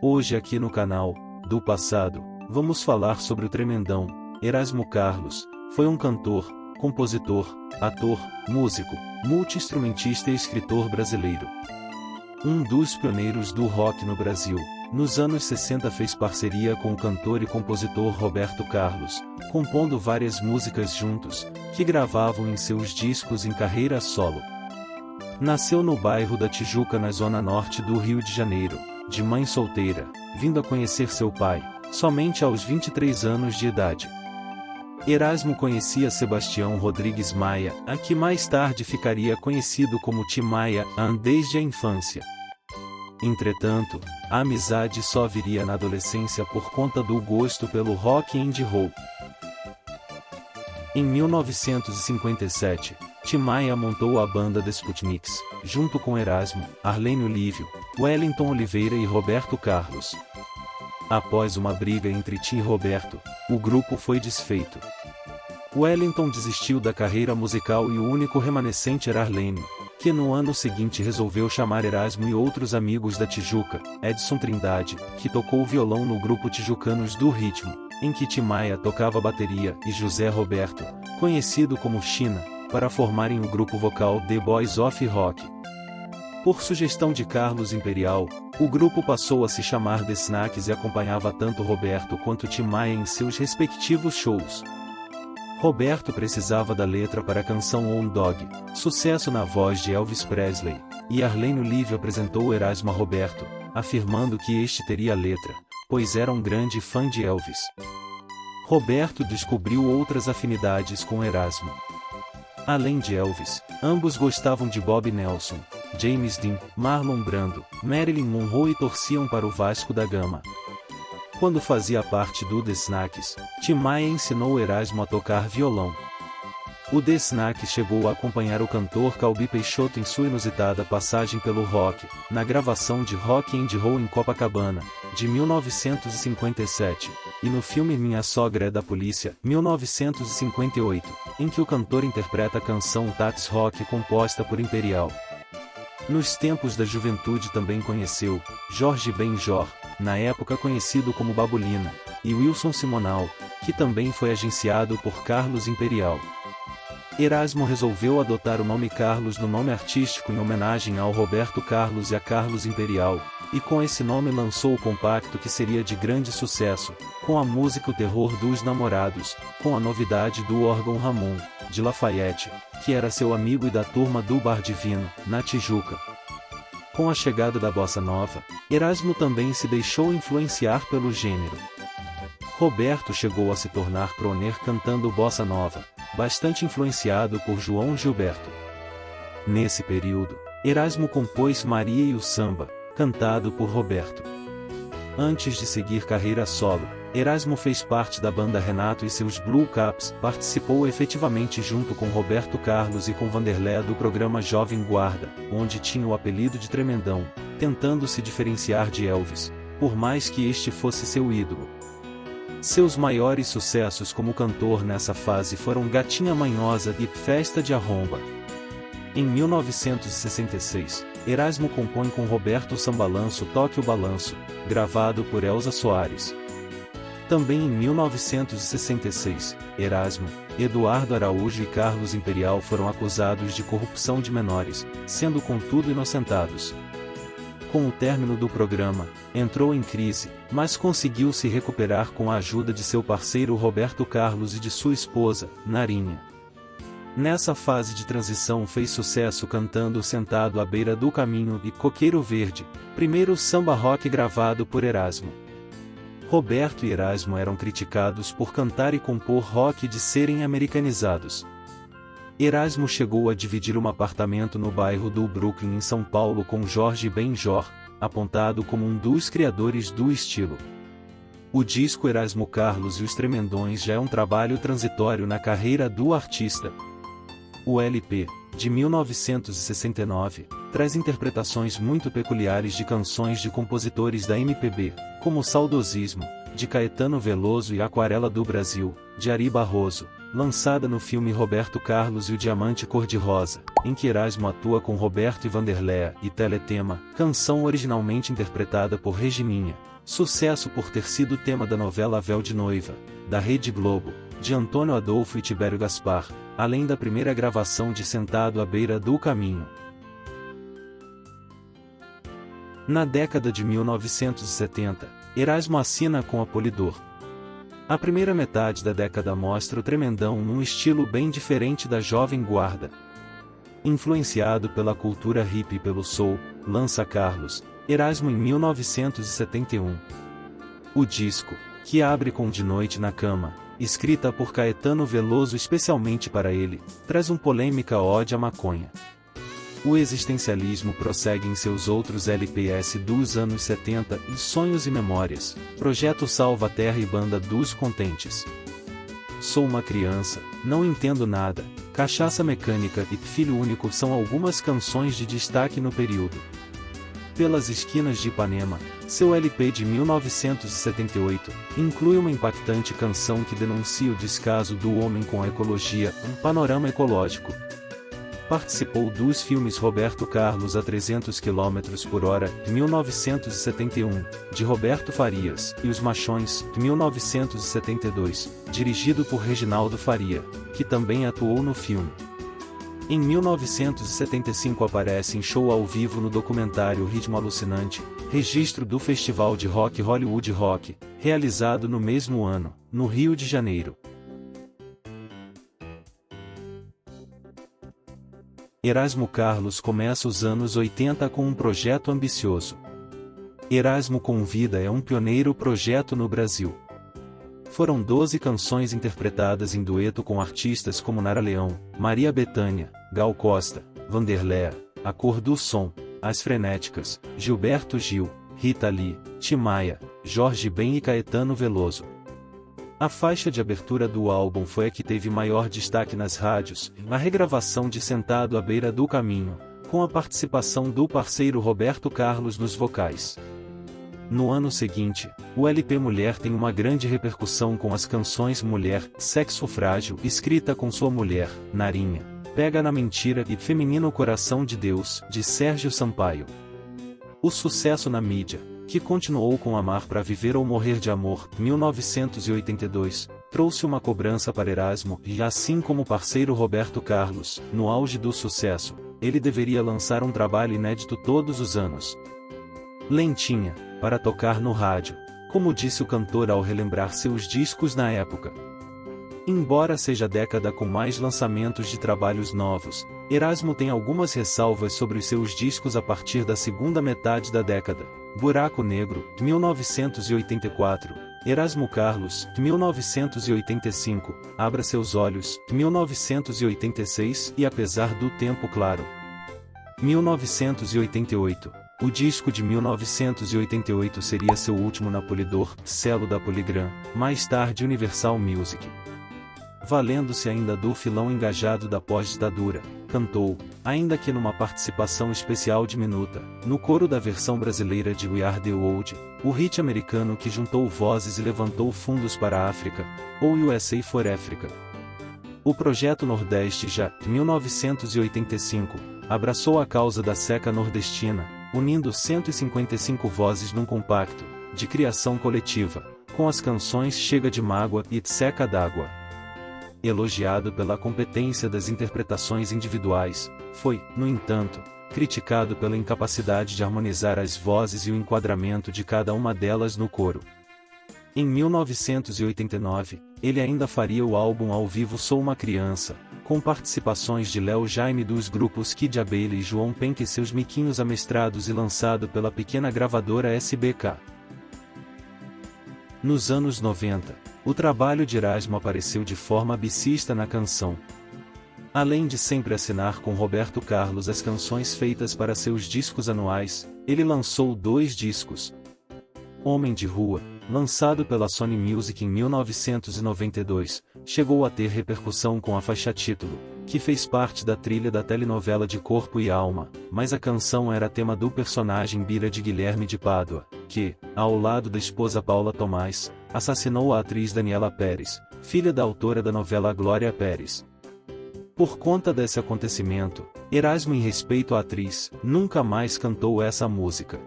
Hoje aqui no canal, do passado, vamos falar sobre o tremendão, Erasmo Carlos. Foi um cantor, compositor, ator, músico, multi-instrumentista e escritor brasileiro. Um dos pioneiros do rock no Brasil. Nos anos 60 fez parceria com o cantor e compositor Roberto Carlos, compondo várias músicas juntos, que gravavam em seus discos em carreira solo. Nasceu no bairro da Tijuca, na zona norte do Rio de Janeiro, de mãe solteira, vindo a conhecer seu pai, somente aos 23 anos de idade. Erasmo conhecia Sebastião Rodrigues Maia, a que mais tarde ficaria conhecido como Tim Maia, desde a infância. Entretanto, a amizade só viria na adolescência por conta do gosto pelo rock e indie rock. Em 1957, Tim Maia montou a banda The Sputniks, junto com Erasmo, Arlênio Lívio, Wellington Oliveira e Roberto Carlos. Após uma briga entre Tim e Roberto, o grupo foi desfeito. Wellington desistiu da carreira musical e o único remanescente era Arlênio, que no ano seguinte resolveu chamar Erasmo e outros amigos da Tijuca, Edson Trindade, que tocou violão no grupo Tijucanos do Ritmo, em que Tim Maia tocava bateria, e José Roberto, conhecido como China, para formarem o grupo vocal The Boys of Rock. Por sugestão de Carlos Imperial, o grupo passou a se chamar The Snacks e acompanhava tanto Roberto quanto Tim Maia em seus respectivos shows. Roberto precisava da letra para a canção On Dog, sucesso na voz de Elvis Presley, e Arlênio Lívio apresentou Erasmo a Roberto, afirmando que este teria a letra, pois era um grande fã de Elvis. Roberto descobriu outras afinidades com Erasmo. Além de Elvis, ambos gostavam de Bob Nelson, James Dean, Marlon Brando, Marilyn Monroe e torciam para o Vasco da Gama. Quando fazia parte do The Snacks, Tim Maia ensinou Erasmo a tocar violão. O The Snacks chegou a acompanhar o cantor Calbi Peixoto em sua inusitada passagem pelo rock, na gravação de Rock and Roll em Copacabana, de 1957, e no filme Minha Sogra é da Polícia, 1958, em que o cantor interpreta a canção Táxi Rock composta por Imperial. Nos tempos da juventude também conheceu Jorge Benjor, na época conhecido como Babulina, e Wilson Simonal, que também foi agenciado por Carlos Imperial. Erasmo resolveu adotar o nome Carlos no nome artístico em homenagem ao Roberto Carlos e a Carlos Imperial, e com esse nome lançou o compacto que seria de grande sucesso, com a música O Terror dos Namorados, com a novidade do órgão Ramon, de Lafayette, que era seu amigo e da turma do Bar Divino, na Tijuca. Com a chegada da bossa nova, Erasmo também se deixou influenciar pelo gênero. Roberto chegou a se tornar crooner cantando bossa nova, bastante influenciado por João Gilberto. Nesse período, Erasmo compôs Maria e o Samba, cantado por Roberto. Antes de seguir carreira solo, Erasmo fez parte da banda Renato e seus Blue Caps, participou efetivamente junto com Roberto Carlos e com Vanderlé do programa Jovem Guarda, onde tinha o apelido de Tremendão, tentando se diferenciar de Elvis, por mais que este fosse seu ídolo. Seus maiores sucessos como cantor nessa fase foram Gatinha Manhosa e Festa de Arromba. Em 1966, Erasmo compõe com Roberto Sambalanço Toque o Balanço, gravado por Elza Soares. Também em 1966, Erasmo, Eduardo Araújo e Carlos Imperial foram acusados de corrupção de menores, sendo contudo inocentados. Com o término do programa, entrou em crise, mas conseguiu se recuperar com a ajuda de seu parceiro Roberto Carlos e de sua esposa, Narinha. Nessa fase de transição fez sucesso cantando Sentado à Beira do Caminho e Coqueiro Verde, primeiro samba rock gravado por Erasmo. Roberto e Erasmo eram criticados por cantar e compor rock e de serem americanizados. Erasmo chegou a dividir um apartamento no bairro do Brooklyn em São Paulo com Jorge Benjor, apontado como um dos criadores do estilo. O disco Erasmo Carlos e os Tremendões já é um trabalho transitório na carreira do artista. O LP, de 1969, traz interpretações muito peculiares de canções de compositores da MPB, como Saudosismo, de Caetano Veloso e Aquarela do Brasil, de Ari Barroso, lançada no filme Roberto Carlos e o Diamante Cor-de-Rosa, em que Erasmo atua com Roberto e Vanderléa, e Teletema, canção originalmente interpretada por Regininha, sucesso por ter sido tema da novela Véu de Noiva, da Rede Globo, de Antônio Adolfo e Tibério Gaspar, além da primeira gravação de Sentado à Beira do Caminho. Na década de 1970, Erasmo assina com a Polydor. A primeira metade da década mostra o Tremendão num estilo bem diferente da Jovem Guarda. Influenciado pela cultura hippie e pelo soul, lança Carlos, Erasmo em 1971. O disco, que abre com De Noite na Cama, escrita por Caetano Veloso especialmente para ele, traz uma polêmica ode à maconha. O existencialismo prossegue em seus outros LPs dos anos 70 e Sonhos e Memórias, Projeto Salva a Terra e Banda dos Contentes. Sou uma Criança, Não Entendo Nada, Cachaça Mecânica e Filho Único são algumas canções de destaque no período. Pelas Esquinas de Ipanema, seu LP de 1978, inclui uma impactante canção que denuncia o descaso do homem com a ecologia, um panorama ecológico. Participou dos filmes Roberto Carlos a 300 km/h, de 1971, de Roberto Farias, e Os Machões, de 1972, dirigido por Reginaldo Faria, que também atuou no filme. Em 1975 aparece em show ao vivo no documentário Ritmo Alucinante, registro do Festival de Rock Hollywood Rock, realizado no mesmo ano, no Rio de Janeiro. Erasmo Carlos começa os anos 80 com um projeto ambicioso. Erasmo com Vida é um pioneiro projeto no Brasil. Foram 12 canções interpretadas em dueto com artistas como Nara Leão, Maria Bethânia, Gal Costa, Vanderléa, A Cor do Som, As Frenéticas, Gilberto Gil, Rita Lee, Tim Maia, Jorge Ben e Caetano Veloso. A faixa de abertura do álbum foi a que teve maior destaque nas rádios, na regravação de Sentado à Beira do Caminho, com a participação do parceiro Roberto Carlos nos vocais. No ano seguinte, o LP Mulher tem uma grande repercussão com as canções Mulher, Sexo Frágil, escrita com sua mulher, Narinha, Pega na Mentira e Feminino Coração de Deus, de Sérgio Sampaio. O sucesso na mídia, que continuou com Amar pra Viver ou Morrer de Amor, 1982, trouxe uma cobrança para Erasmo e, assim como o parceiro Roberto Carlos, no auge do sucesso, ele deveria lançar um trabalho inédito todos os anos. Lentinha, para tocar no rádio, como disse o cantor ao relembrar seus discos na época. Embora seja a década com mais lançamentos de trabalhos novos, Erasmo tem algumas ressalvas sobre os seus discos a partir da segunda metade da década. Buraco Negro, de 1984, Erasmo Carlos, de 1985, Abra Seus Olhos, de 1986 e Apesar do Tempo Claro. 1988. O disco de 1988 seria seu último na Polydor, selo da Polygram, mais tarde Universal Music. Valendo-se ainda do filão engajado da pós-ditadura, cantou, ainda que numa participação especial diminuta, no coro da versão brasileira de We Are The World, o hit americano que juntou vozes e levantou fundos para a África, ou USA for Africa. O projeto Nordeste já, de 1985, abraçou a causa da seca nordestina, unindo 155 vozes num compacto, de criação coletiva, com as canções Chega de Mágoa e Seca d'Água. Elogiado pela competência das interpretações individuais, foi, no entanto, criticado pela incapacidade de harmonizar as vozes e o enquadramento de cada uma delas no coro. Em 1989, ele ainda faria o álbum ao vivo Sou uma Criança, com participações de Léo Jaime dos grupos Kid Abelha e João Penck e seus miquinhos amestrados e lançado pela pequena gravadora SBK. Nos anos 90, o trabalho de Erasmo apareceu de forma bissista na canção. Além de sempre assinar com Roberto Carlos as canções feitas para seus discos anuais, ele lançou 2 discos. Homem de Rua, lançado pela Sony Music em 1992, chegou a ter repercussão com a faixa título, que fez parte da trilha da telenovela de Corpo e Alma, mas a canção era tema do personagem Bira de Guilherme de Pádua, que, ao lado da esposa Paula Tomás, assassinou a atriz Daniela Pérez, filha da autora da novela Glória Pérez. Por conta desse acontecimento, Erasmo, em respeito à atriz, nunca mais cantou essa música.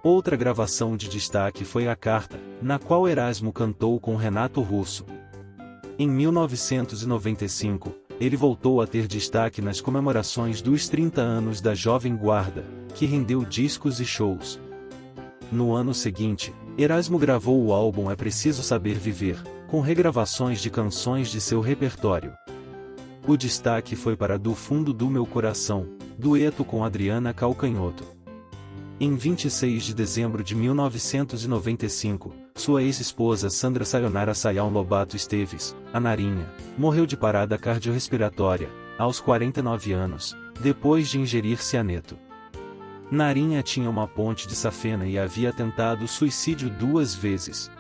Outra gravação de destaque foi A Carta, na qual Erasmo cantou com Renato Russo. Em 1995, ele voltou a ter destaque nas comemorações dos 30 anos da Jovem Guarda, que rendeu discos e shows. No ano seguinte, Erasmo gravou o álbum É Preciso Saber Viver, com regravações de canções de seu repertório. O destaque foi para Do Fundo do Meu Coração, dueto com Adriana Calcanhoto. Em 26 de dezembro de 1995, sua ex-esposa Sandra Sayonara Sayão Lobato Esteves, a Narinha, morreu de parada cardiorrespiratória, aos 49 anos, depois de ingerir cianeto. Narinha tinha uma ponte de safena e havia tentado suicídio 2 vezes.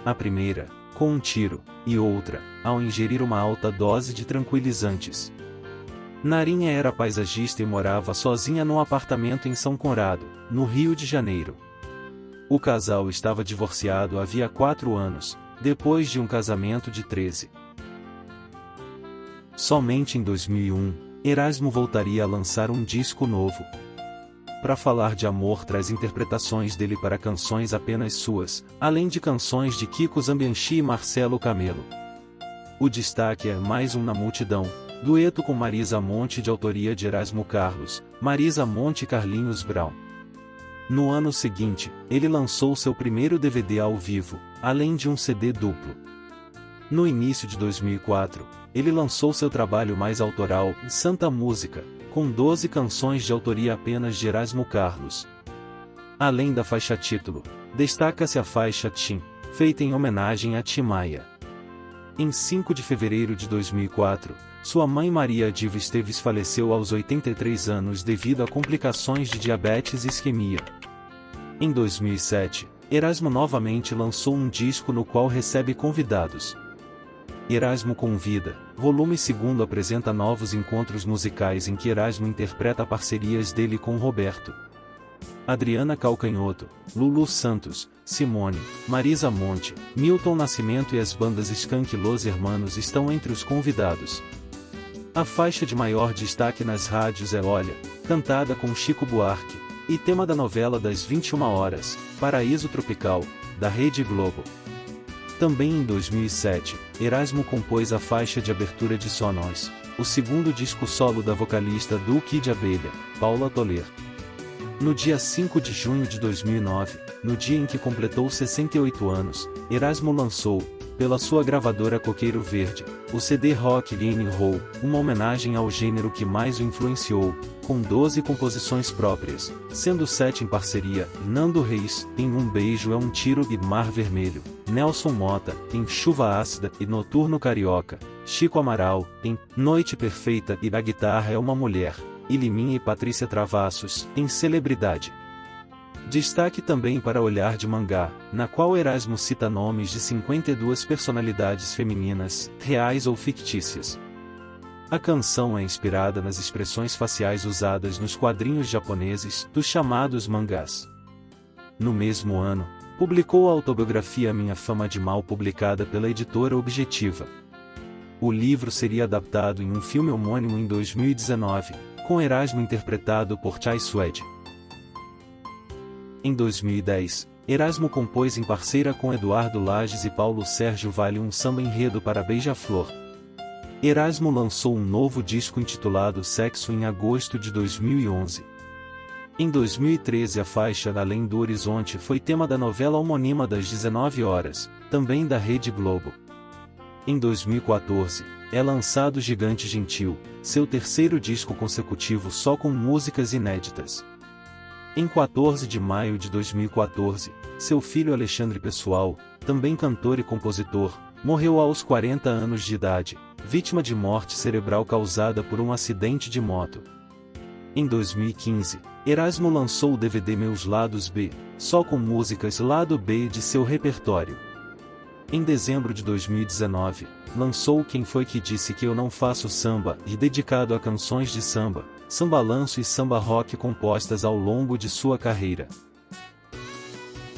A primeira, com um tiro, e outra, ao ingerir uma alta dose de tranquilizantes. Narinha era paisagista e morava sozinha num apartamento em São Conrado, no Rio de Janeiro. O casal estava divorciado havia 4 anos, depois de um casamento de 13. Somente em 2001, Erasmo voltaria a lançar um disco novo. Pra Falar de Amor traz interpretações dele para canções apenas suas, além de canções de Kiko Zambianchi e Marcelo Camelo. O destaque é Mais Um na Multidão, dueto com Marisa Monte de autoria de Erasmo Carlos, Marisa Monte e Carlinhos Brown. No ano seguinte, ele lançou seu primeiro DVD ao vivo, além de um CD duplo. No início de 2004, ele lançou seu trabalho mais autoral, Santa Música, com 12 canções de autoria apenas de Erasmo Carlos. Além da faixa título, destaca-se a faixa Tim, feita em homenagem a Tim Maia. Em 5 de fevereiro de 2004, sua mãe Maria Diva Esteves faleceu aos 83 anos devido a complicações de diabetes e isquemia. Em 2007, Erasmo novamente lançou um disco no qual recebe convidados. Erasmo Convida, volume 2 apresenta novos encontros musicais em que Erasmo interpreta parcerias dele com Roberto, Adriana Calcanhoto, Lulu Santos, Simone, Marisa Monte, Milton Nascimento e as bandas Skank e Los Hermanos estão entre os convidados. A faixa de maior destaque nas rádios é Olha, cantada com Chico Buarque, e tema da novela das 21 horas, Paraíso Tropical, da Rede Globo. Também em 2007, Erasmo compôs a faixa de abertura de Só Nós, o segundo disco solo da vocalista do Kid Abelha, Paula Toler. No dia 5 de junho de 2009, no dia em que completou 68 anos, Erasmo lançou, pela sua gravadora Coqueiro Verde, o CD Rock and Roll, uma homenagem ao gênero que mais o influenciou, com 12 composições próprias, sendo 7 em parceria, Nando Reis, em Um Beijo é um Tiro e Mar Vermelho, Nelson Mota, em Chuva Ácida e Noturno Carioca, Chico Amaral, em Noite Perfeita e A Guitarra é uma Mulher, e Liminha e Patrícia Travassos, em Celebridade. Destaque também para Olhar de Mangá, na qual Erasmo cita nomes de 52 personalidades femininas, reais ou fictícias. A canção é inspirada nas expressões faciais usadas nos quadrinhos japoneses, dos chamados mangás. No mesmo ano, publicou a autobiografia Minha Fama de Mal, publicada pela editora Objetiva. O livro seria adaptado em um filme homônimo em 2019, com Erasmo interpretado por Chai Suede. Em 2010, Erasmo compôs em parceira com Eduardo Lages e Paulo Sérgio Vale um samba-enredo para Beija-Flor. Erasmo lançou um novo disco intitulado Sexo em agosto de 2011. Em 2013 a faixa Além do Horizonte foi tema da novela homônima das 19 horas, também da Rede Globo. Em 2014, é lançado Gigante Gentil, seu terceiro disco consecutivo só com músicas inéditas. Em 14 de maio de 2014, seu filho Alexandre Pessoal, também cantor e compositor, morreu aos 40 anos de idade, vítima de morte cerebral causada por um acidente de moto. Em 2015, Erasmo lançou o DVD Meus Lados B, só com músicas lado B de seu repertório. Em dezembro de 2019, lançou Quem Foi Que Disse Que Eu Não Faço Samba, e dedicado a canções de samba, samba lanço e samba rock compostas ao longo de sua carreira.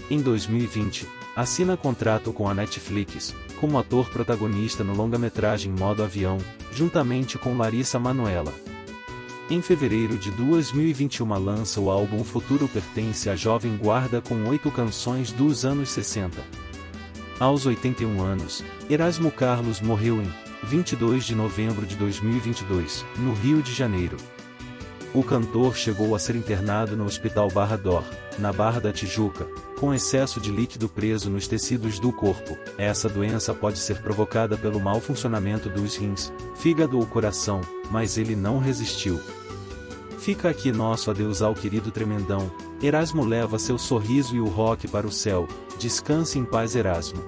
Em 2020, assina contrato com a Netflix, como ator protagonista no longa-metragem Modo Avião, juntamente com Larissa Manoela. Em fevereiro de 2021 lança o álbum Futuro Pertence à Jovem Guarda com 8 canções dos anos 60. Aos 81 anos, Erasmo Carlos morreu em 22 de novembro de 2022, no Rio de Janeiro. O cantor chegou a ser internado no Hospital Barra d'Or, na Barra da Tijuca, com excesso de líquido preso nos tecidos do corpo. Essa doença pode ser provocada pelo mau funcionamento dos rins, fígado ou coração, mas ele não resistiu. Fica aqui nosso adeus ao querido tremendão. Erasmo leva seu sorriso e o rock para o céu. Descanse em paz, Erasmo.